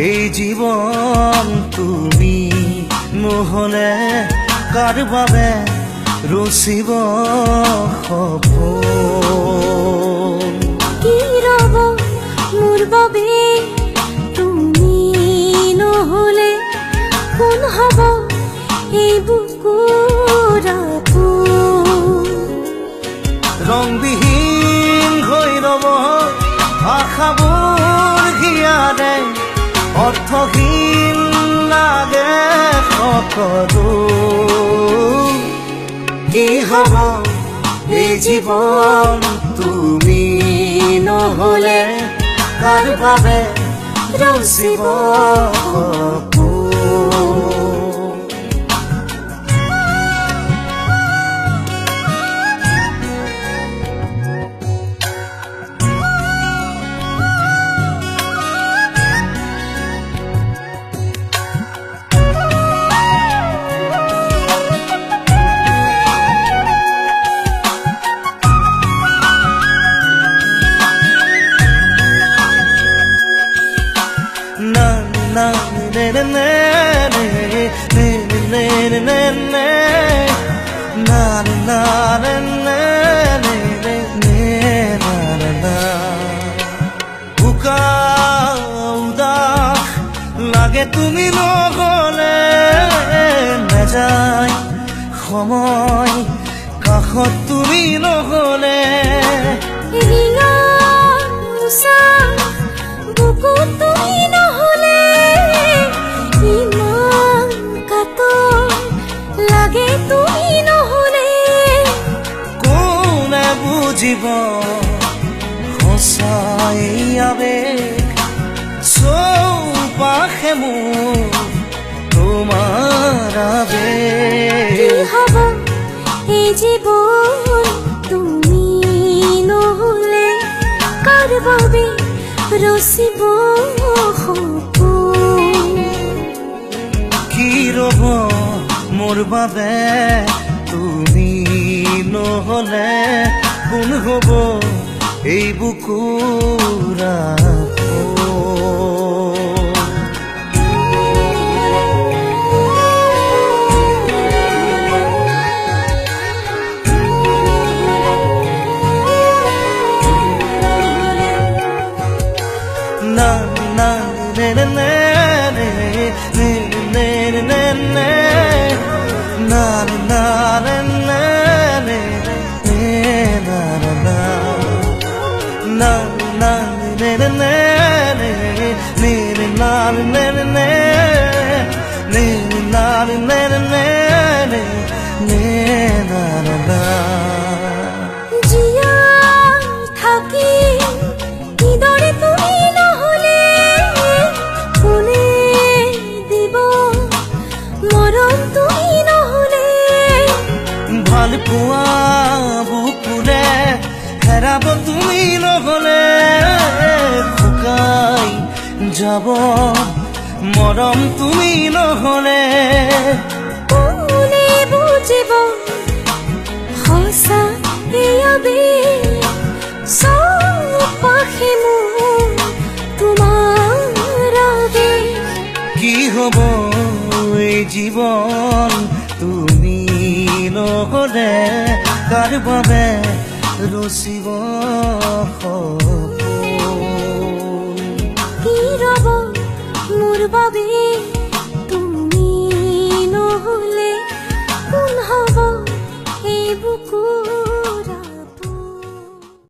এই জীৱন তুমি নহলে কাৰ বাবে ৰচিব সপোন কি ৰব মোৰ বাবে তুমি নহলে কোন হব এই বুকুৰ আপোন ৰংবিহীন হৈ ৰব আশাবোৰ হিয়াৰে অৰ্থহীন লাগে সকলো কি হব এই জীৱন তুমি নহলে কাৰ বাবে ৰচিব সপোন na ne ne ne ne ne ne ne ne ne na na ne ne ne ne ne na na na uda lage tumi নহলে নেযায় সময় কাষত তুমি নহলে ৰিঙা উষা বুকু তুমি নহলে ইমান কাতৰ লাগে তুমি নহলে কোনে বুজিব সঁচাই আবেগ চৌপাশে মোৰ তোমাৰ আবেগ কি হব এই জীৱন তুমি নহলে কাৰ বাবে ৰচিব সপোন কি ৰব মোৰ বাবে তুমি নহলে কোন হব এই বুকুৰ na na ne ne ne ne ne ne ne ne na na ne ne ne ne na na na na ne ne ne ne ne na ne ne ne ne na ne ne ne ne na na জিয়া থাকি কিদৰে তুমি নহলে কোনে দিব মৰম তুমি নহলে ভাল পোৱা বুকুৰে হেৰাব তুমি নহলে শুকাই যাব মৰম তুমি নহলে কোনে বুজিব সঁচা এই আবেগ চৌপাশে মোৰ তোমাৰ আবেগ কি হব এই জীৱন তুমি নহলে কাৰ বাবে ৰচিব সপোন কি ৰব মোৰ বাবে তুমি নহলে কোন হব এই বুকুৰ